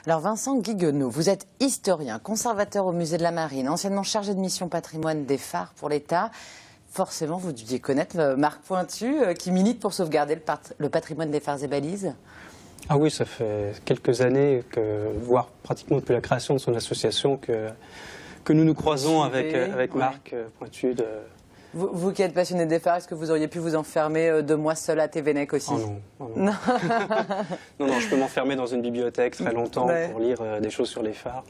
Alors Vincent Guiguenot, vous êtes historien, conservateur au musée de la Marine, anciennement chargé de mission patrimoine des phares pour l'État. Forcément, vous deviez connaître Marc Pointu, qui milite pour sauvegarder le patrimoine des phares et balises. Ah oui, ça fait quelques années, voire pratiquement depuis la création de son association, que nous nous croisons avec Marc Pointu. Vous qui êtes passionné des phares, est-ce que vous auriez pu vous enfermer 2 mois seul à Tvénèque aussi? Oh non. Non, je peux m'enfermer dans une bibliothèque très longtemps pour lire des choses sur les phares.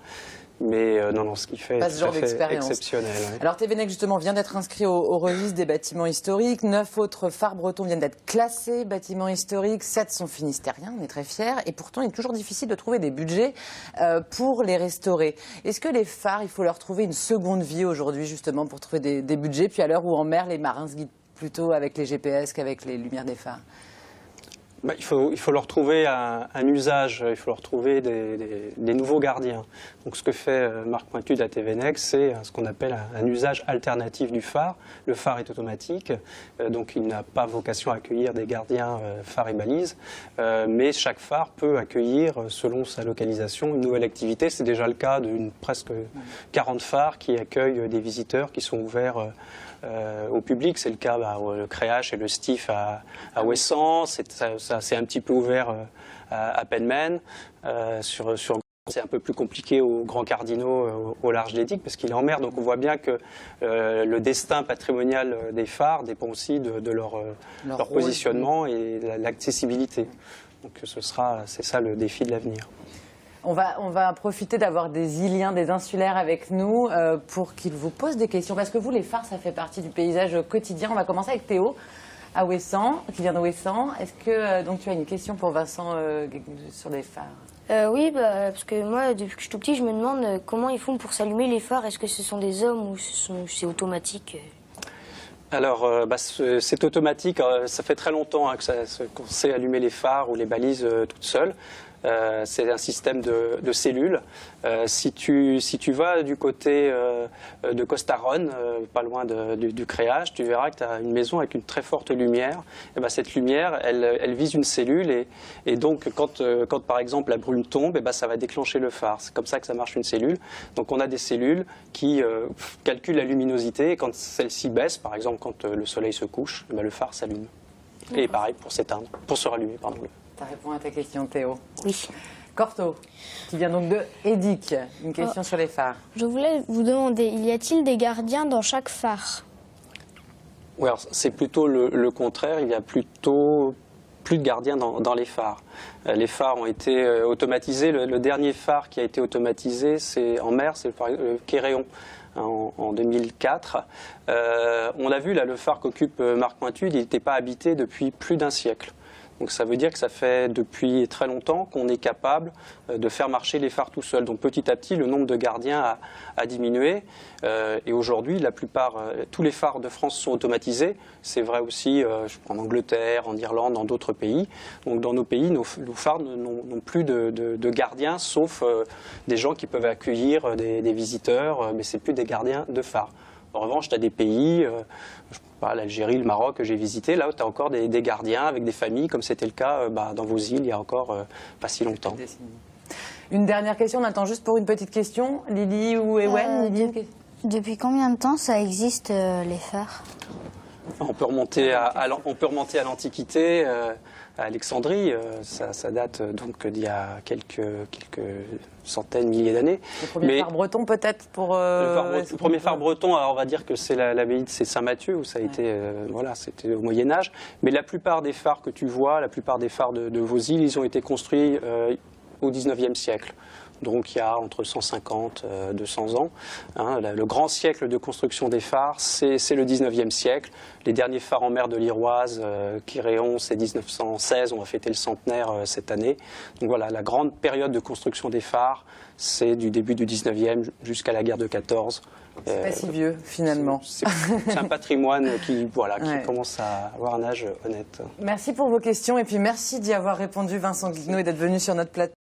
Mais non, ce qu'il fait est tout à fait exceptionnel. Ouais. Alors Tvénèque justement vient d'être inscrit au registre des bâtiments historiques. 9 autres phares bretons viennent d'être classés bâtiments historiques. 7 sont finistériens, on est très fiers. Et pourtant, il est toujours difficile de trouver des budgets pour les restaurer. Est-ce que les phares, il faut leur trouver une seconde vie aujourd'hui justement pour trouver des budgets? Puis à l'heure où en mer, les marins se guident plutôt avec les GPS qu'avec les lumières des phares. Il faut leur trouver un usage, il faut leur trouver des nouveaux gardiens. Donc ce que fait Marc Pointu à Tvénèque, c'est ce qu'on appelle un usage alternatif du phare. Le phare est automatique, donc il n'a pas vocation à accueillir des gardiens phares et balises, mais chaque phare peut accueillir, selon sa localisation, une nouvelle activité. C'est déjà le cas de presque 40 phares qui accueillent des visiteurs qui sont ouverts au public. C'est le cas le Créache et le Stif à Ouessant. C'est un petit peu ouvert à Penmen. C'est un peu plus compliqué aux Grands Cardinaux, au large des digues, parce qu'il est en mer. Donc on voit bien que le destin patrimonial des phares dépend aussi de leur positionnement et de l'accessibilité. Donc c'est ça le défi de l'avenir. On va profiter d'avoir des Iliens, des insulaires avec nous pour qu'ils vous posent des questions. Parce que vous, les phares, ça fait partie du paysage quotidien. On va commencer avec Théo, à Ouessant, qui vient de Ouessant. Est-ce que donc, tu as une question pour Vincent sur les phares? Oui, parce que moi, depuis que je suis tout petit, je me demande comment ils font pour s'allumer les phares. Est-ce que ce sont des hommes ou c'est automatique? Alors, c'est automatique. Ça fait très longtemps qu'on sait allumer les phares ou les balises toutes seules. C'est un système de cellules. Si tu vas du côté de Costaronne, pas loin du Créache, tu verras que tu as une maison avec une très forte lumière. Et cette lumière, elle vise une cellule et donc quand par exemple la brume tombe, ça va déclencher le phare. C'est comme ça que ça marche une cellule. Donc on a des cellules qui calculent la luminosité et quand celle-ci baisse, par exemple quand le soleil se couche, le phare s'allume. Et pareil pour se rallumer, pardon. Ça répond à ta question, Théo. Oui. Corto, qui vient donc de Édic, une question sur les phares. Je voulais vous demander, y a-t-il des gardiens dans chaque phare? Oui, c'est plutôt le contraire, il y a plutôt plus de gardiens dans les phares. Les phares ont été automatisés, le dernier phare qui a été automatisé en mer, c'est le Quéréon. En 2004. On a vu là le phare qu'occupe Marc Pointu, il n'était pas habité depuis plus d'1 siècle. Donc ça veut dire que ça fait depuis très longtemps qu'on est capable de faire marcher les phares tout seul. Donc petit à petit, le nombre de gardiens a diminué. Et aujourd'hui, tous les phares de France sont automatisés. C'est vrai aussi en Angleterre, en Irlande, dans d'autres pays. Donc dans nos pays, nos phares n'ont plus de gardiens, sauf des gens qui peuvent accueillir des visiteurs, mais ce n'est plus des gardiens de phares. En revanche, tu as des pays, l'Algérie, le Maroc que j'ai visité, là où tu as encore des gardiens avec des familles, comme c'était le cas dans vos îles il y a encore pas si longtemps. Une dernière question, on attend juste pour une petite question. Lily ou Ewen Depuis combien de temps ça existe, les phares? On peut remonter à l'Antiquité, à Alexandrie. Ça date donc d'il y a quelques centaines, milliers d'années. Le premier phare breton peut-être pour... Le premier phare breton, alors on va dire que c'est l'abbaye de Saint-Mathieu, où ça a été, c'était au Moyen-Âge. Mais la plupart des phares que tu vois, la plupart des phares de vos îles, ils ont été construits au XIXe siècle. Donc il y a entre 150 et 200 ans. Le grand siècle de construction des phares, c'est le 19e siècle. Les derniers phares en mer de l'Iroise, Quéréon, c'est 1916, on va fêter le centenaire cette année. Donc voilà, la grande période de construction des phares, c'est du début du 19e jusqu'à la guerre de 14. C'est pas si vieux, finalement. C'est un patrimoine qui commence à avoir un âge honnête. Merci pour vos questions et puis merci d'y avoir répondu, Vincent Guiguenot, et d'être venu sur notre plateau.